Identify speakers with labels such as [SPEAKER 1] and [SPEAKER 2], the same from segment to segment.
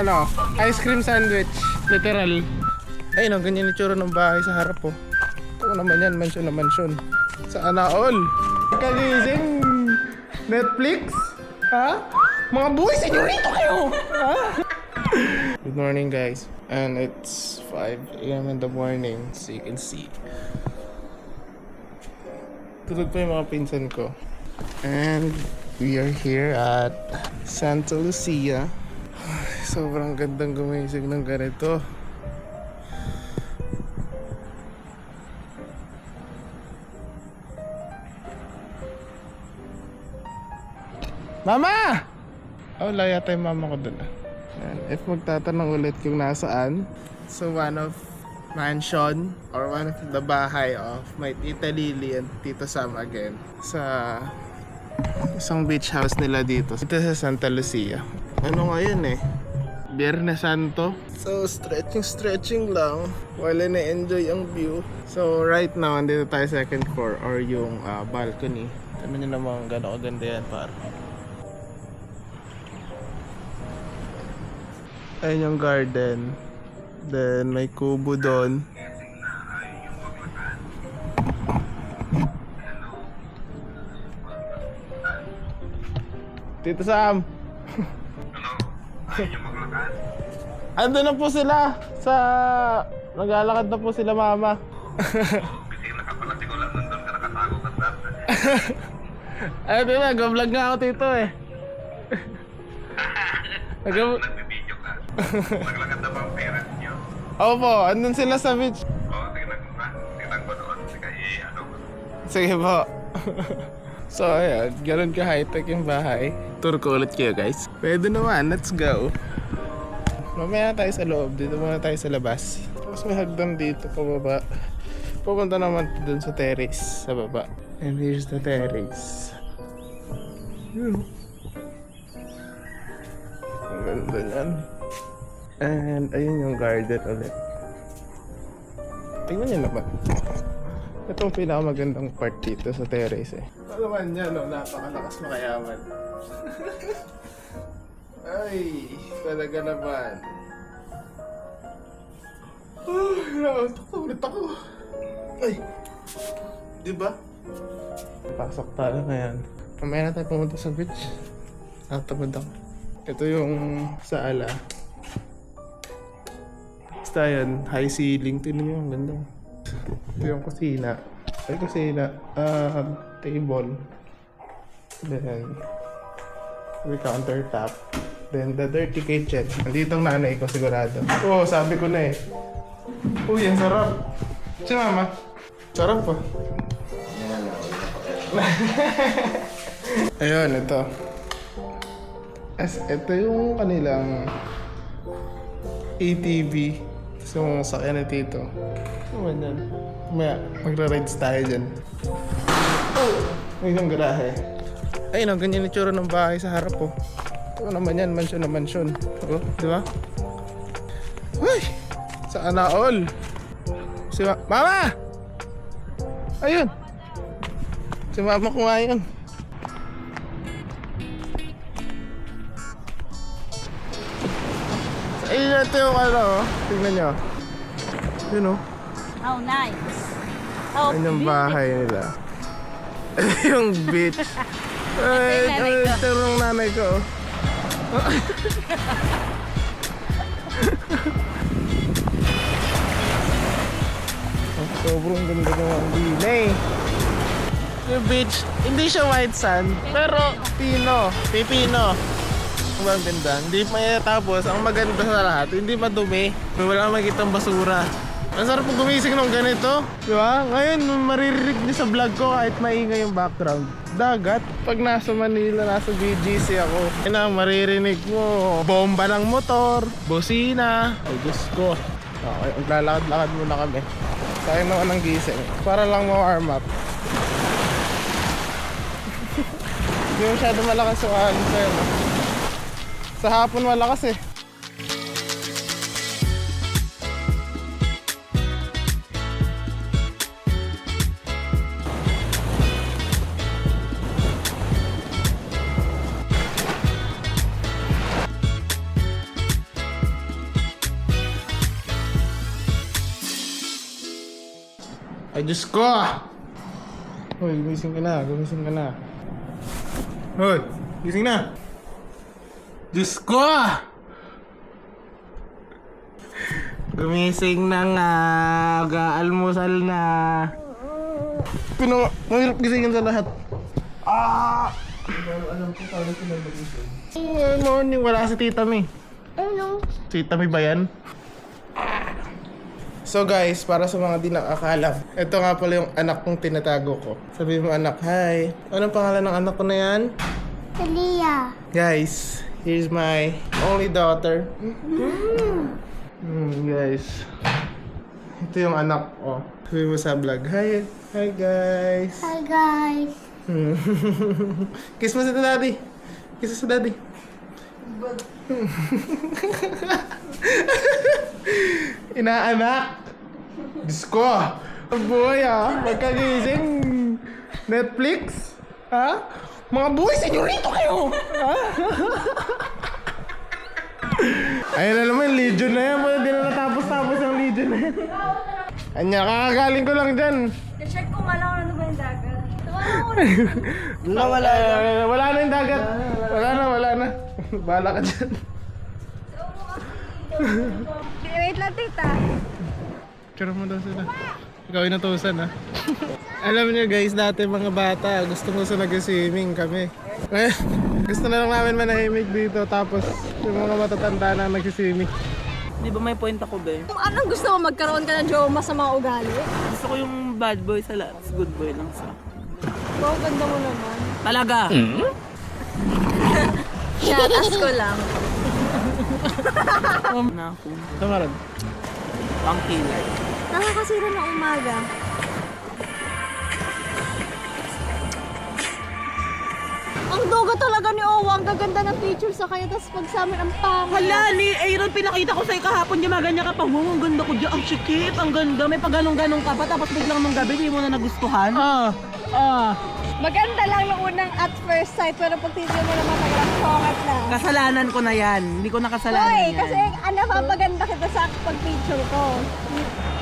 [SPEAKER 1] Ano? Ice cream sandwich. Literal. Ayun, ang ganyan itsura ng bahay sa harap po. Ito naman yan, mansyon na mansyon. Sana all. Kagising. Netflix? Ha? Mga buhay, senyorito kayo! Ha? Good morning guys. And it's 5 AM in the morning. So you can see. Tulog pa yung mga pinsan ko. And we are here at Santa Lucia. Sobrang gandang gumising ng ganito. Mama! Oh, wala yata yung mama ko dun. If magtatanong ulit kung nasaan, so one of mansion or one of the bahay of my Tita Lily and Tito Sam again sa isang beach house nila dito sa Santa Lucia. Ano ngayon eh? Biyernes Santo. So stretching lang while na-enjoy ang view. So right now, andito tayo second floor or yung balcony. Tignan nyo naman gano'ng kaganda yan par. Ayun yung garden. Then may kubo doon. Tito Sam. Ando na po sila sa naglalakad na po sila mama. Ay, di ba, nag-vlog nga ako tito eh.
[SPEAKER 2] Nagbibideo ka? Naglakad na ba ang parents nyo?
[SPEAKER 1] Opo, andun sila sa beach.
[SPEAKER 2] Oo, tingnan ko doon.
[SPEAKER 1] Sige po. So ayan, ganun ka high-tech yung bahay. Tour ko ulit kayo guys. Pwede naman, let's go. Mamaya tayo sa loob, dito muna tayo sa labas. Tapos may hagdan dito pababa. Pupunta naman dun sa terrace sa baba. And here's the terrace. Yun. Ang ganda yan. And ayun yung garden ulit. Tingnan nyo naman. Itong pinakamagandang part dito sa terrace eh. Ano naman yan, no? Napakalakas makayaman. Ay, talaga naman. Ulit ako. Ay, diba? Pasok tayo ngayon. Mamaya na tayo pumunta sa beach. Natamad ako. Ito yung sala. Basta yan, high ceiling. Tignan nyo, ang ganda. Ito yung kusina. Ay, kusina. Table. Then, may countertop. Then, the dirty kitchen. Nandito ang nanay ko, sigurado. Oo, sabi ko na eh. Uy, ang sarap. Si mama. Sarap pa. Ayun, ito. Ito yung kanilang ATV. So, sakyan na dito. Ano yan? Mamaya, magra-rides tayo dyan. Oh! May isang garahe. Ayun, ang ganyan itsura ng bahay sa harap po. Ito naman yan, mansyon na mansyon. Oh, di ba? Uy! Sana all! Si Mama! Ayun! Si mama ko nga yun. Ayun, ito yung ano, tingnan nyo. Yun o.
[SPEAKER 3] How nice. How
[SPEAKER 1] Ayun yung bahay nila. Yung beach. Ay, ito yung nanay ko. Sobrang ganda ng dinay. Yung beach, hindi siya white sand, pero pipino. Ang ganda. Hindi tapos, ang maganda sa lahat, hindi madumi. Wala kang makikitang basura. Ang sarap po gumising ng ganito. Di ba? Ngayon, maririnig niyo sa vlog ko kahit maingay yung background. Dagat. Pag nasa Manila, nasa BGC ako, maririnig mo bomba ng motor, bosina. Ay, Diyos ko. Okay, maglalakad-lakad muna kami. Sayang naman ang gising. Para lang ma-warm up. Hindi masyado malakas yung sa'yo. Sa hapon malakas eh. Ay, Diyos ko! Hoy, gumising ka na. Gumising ka na. Hoy, gising na. Diyos ko! Gumising na nga. Mag-aalmusal na. Mahirap gisingin sa lahat. Alam ko, paano ko na mag-isip. Morning, wala si Tita May.
[SPEAKER 4] Ano?
[SPEAKER 1] Tita May ba yan? So guys, para sa mga di nakakalam, ito nga pala yung anak kong tinatago ko. Sabi mo anak, hi. Anong pangalan ng anak ko na yan?
[SPEAKER 4] Talia.
[SPEAKER 1] Guys, here's my only daughter. Guys, ito yung anak ko. Sabi mo sa vlog, hi. Hi guys.
[SPEAKER 4] Hi guys.
[SPEAKER 1] Kiss mo sa daddy. Kiss mo sa daddy. Inaanak. Diyos ko. Boy magkagising. Netflix. Ha? Mga boy, senyorito kayo. Ha? Ayun na naman, Legion na yan. Hindi na natapos-tapos yung Legion na yan. Anya, kakagaling ko lang dyan.
[SPEAKER 3] Check ko malang ano ba yung dagat.
[SPEAKER 1] Wala na yung dagat. Wala na. Bahala ka dyan.
[SPEAKER 3] Wait lang, tita.
[SPEAKER 1] Tsura mo daw sila. Ikaw inutusan ha. Alam niyo guys, dati mga bata, gusto nag-swimming kami. Gusto na lang namin manahimik dito, tapos yung mga matatanda na nag-swimming.
[SPEAKER 5] Di ba may point ako, be?
[SPEAKER 3] Kung anong gusto mo, magkaroon ka ng jowa sa mga ugali?
[SPEAKER 5] Gusto ko yung bad boy sa lahat. Good boy lang sa...
[SPEAKER 3] Wow, ganda mo naman.
[SPEAKER 5] Talaga?
[SPEAKER 3] Shot, ask ko lang.
[SPEAKER 5] Na ako.
[SPEAKER 1] Tamarad.
[SPEAKER 5] Ang kilay.
[SPEAKER 3] Nakakasira ng umaga. Ang dugo talaga ni Owa, ang gaganda ng picture sa kanya, tapos pag sa amin ang pangit.
[SPEAKER 5] Hala, ni Aaron, pinakita ko sa'yo kahapon, ganyan ka pa. Wow, ang ganda ko dyan. Ang sikip, ang ganda. May pagganong-ganong ka pa, tapos biglang nung gabi, hindi mo na nagustuhan.
[SPEAKER 3] Maganda lang yung unang at first sight, pero pag titignan mo naman ang pangit na.
[SPEAKER 5] Kasalanan ko na yan. Hindi ko nakasalanan
[SPEAKER 3] Hoy,
[SPEAKER 5] yan.
[SPEAKER 3] kasi napapaganda kita sa pag-picture ko.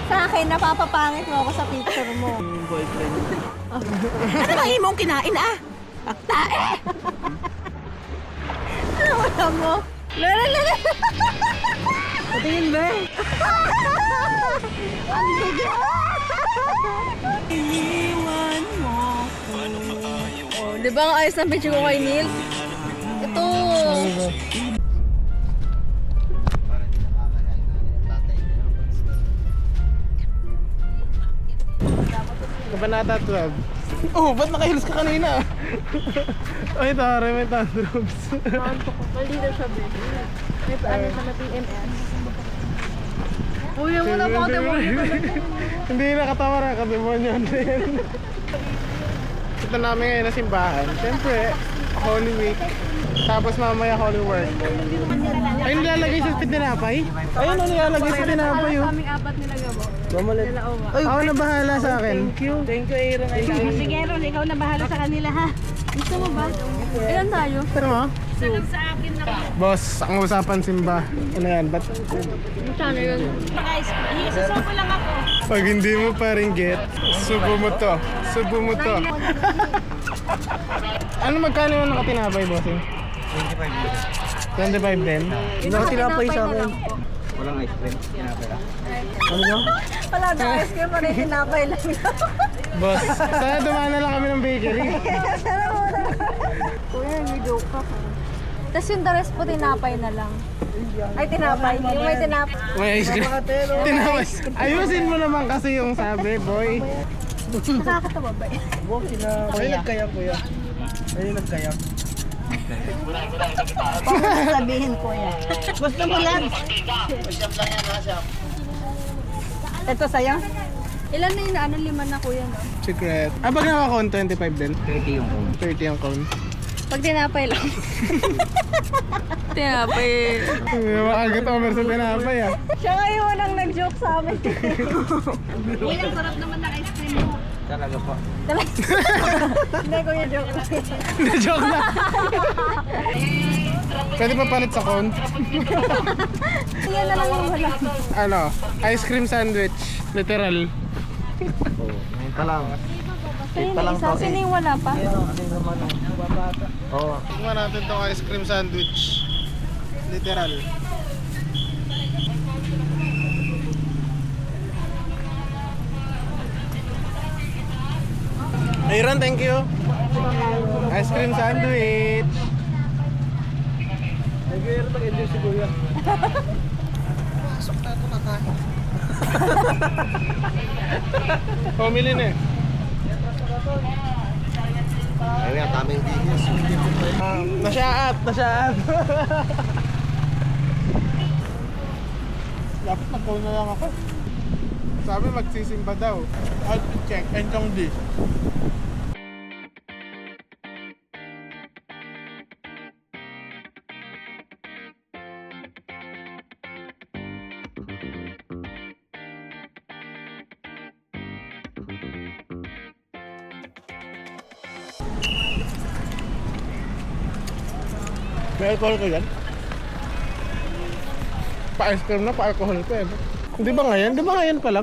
[SPEAKER 3] Sa akin, napapapangit mo ako sa picture mo.
[SPEAKER 5] Yung boyfriend. Ano ba imong kinain, Aktae!
[SPEAKER 3] Alam mo? Lala!
[SPEAKER 5] Patingin ba?
[SPEAKER 3] Ang dugo!
[SPEAKER 5] Iniwan mo.
[SPEAKER 3] Oh, di ba ang ayos ng picture ko kay Neil? Ito!
[SPEAKER 1] Kabanata 12. Oh, ba't nakahilos ka kanina? Ay, tara, may tantrums.
[SPEAKER 3] Mali daw siya, baby. May paano sa PMS. Uy, mo na po ako
[SPEAKER 1] Hindi nakatawa na, kademonyo na yan. Ito namin ngayon na simbahan. Siyempre, Holy Week. Tapos mamaya Holy Work. Ay, nilalagay sa tinapay? Ayun, nilalagay sa tinapay yun.
[SPEAKER 3] Kaming apat nilagabo.
[SPEAKER 1] Ay, ako na bahala sa akin.
[SPEAKER 5] Thank you, Aaron.
[SPEAKER 3] Sige, Ron, ikaw na bahala sa kanila, ha? Gusto mo ba? Ilan tayo?
[SPEAKER 1] Pero mo?
[SPEAKER 3] Sagot sa akin na
[SPEAKER 1] Boss, ang usapan simba. Ano yan? Ba't?
[SPEAKER 3] Magkano yun? Guys, hihisasampo lang ako.
[SPEAKER 1] Pag hindi mo pa rin get, subo mo to. Subo mo to. Ano magkano yung nakatinapay, bossing? 25 din.
[SPEAKER 3] Nakatinapay sa akin.
[SPEAKER 2] Walang ice cream.
[SPEAKER 1] Ano nyo?
[SPEAKER 3] Wala na ice cream, parang tinapay lang.
[SPEAKER 1] Boss, sana dumaan na lang kami ng bakery.
[SPEAKER 3] Kuya, may joke ka. Tapos yung the rest po, tinapay na lang. Ay, tinapay. Yung may tinapay.
[SPEAKER 1] May ice cream. Tinapay. Ayusin mo naman kasi yung sabi, boy.
[SPEAKER 3] Nakakatawa ba yun?
[SPEAKER 1] Ay, nagkaya, kuya. Ay, nagkaya.
[SPEAKER 3] Paano sabihin ko yan?
[SPEAKER 5] Gusto mo lang?
[SPEAKER 3] Ito sa'yo? Ilan na yun? Ano, 5 na kuya, no?
[SPEAKER 1] Secret. Ah, pag naka-cone, 25 din?
[SPEAKER 2] 30 yung cone.
[SPEAKER 1] 30 ang cone.
[SPEAKER 3] Pag tinapay lang.
[SPEAKER 5] Tinapay.
[SPEAKER 1] Makagat over sa tinapay, ah.
[SPEAKER 3] Siya ngayon walang nag-joke sa amin. Uy, ang sarap naman ng ice cream mo.
[SPEAKER 2] Talaga po.
[SPEAKER 3] Hindi, kuya, joke lang.
[SPEAKER 1] Hindi, joke na. Pwede pa palit sa cone?
[SPEAKER 3] Yan na lang yung wala.
[SPEAKER 1] Ano? Ice cream sandwich. Literal. Oh, ngayon pa lang.
[SPEAKER 3] Sino yung isa? Sino yung wala pa?
[SPEAKER 1] Oo. Tingnan natin tong ice cream sandwich. Literal. Aaron, thank you. Ice cream sandwich. Thank you, Aaron. Nag-enjoy si Kuya. Pasok na ito na tayo. Pumili na eh.
[SPEAKER 6] Ayun, tamang digis.
[SPEAKER 1] Nasyaat. Dapat nag-call na lang ako. Sabi magsisimba daw. Outfit check, Enchong D. May alcohol ko yan? Pa-ice cream na, pa-alcohol ko yan. Di ba ngayon? Di ba ngayon pa lang?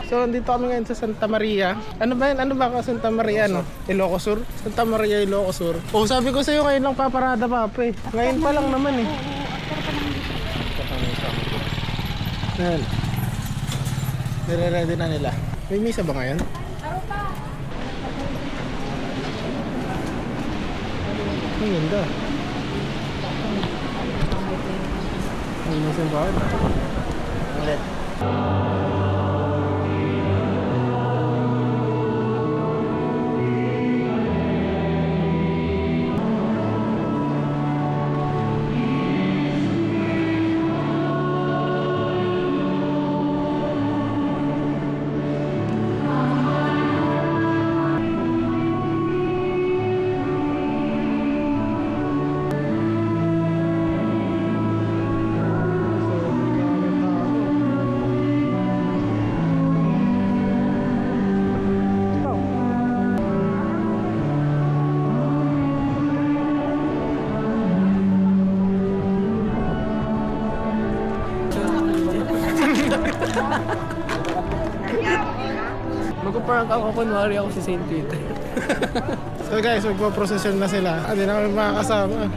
[SPEAKER 1] So, nandito kami ngayon sa Santa Maria. Ano ba yan? Ano ba ka Santa Maria, no? Ilocos Sur? Santa Maria, Ilocos Sur. Oh, sabi ko sa'yo, ngayon lang paparada, Papa eh. Ngayon pa lang naman eh. Ayan. Nire-ready na nila. May misa ba ngayon? Ang ganda. Ang misa ba? Ulit.
[SPEAKER 7] Magpaparang ako kunwari ako si St. Peter.
[SPEAKER 1] So guys, magpa-procession na sila. Hindi na kami makakasama.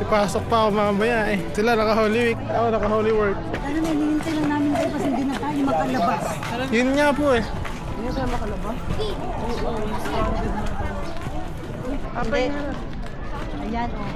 [SPEAKER 1] Ipasok pa ako mamaya eh. Sila naka-Holy Week, ako naka-Holy Work.
[SPEAKER 3] Ano na, hinihintay lang namin dahil kasi hindi na tayo makalabas.
[SPEAKER 1] Yun nga po eh.
[SPEAKER 7] Hindi tayo makalabas.
[SPEAKER 3] Hindi. Ayan, oh.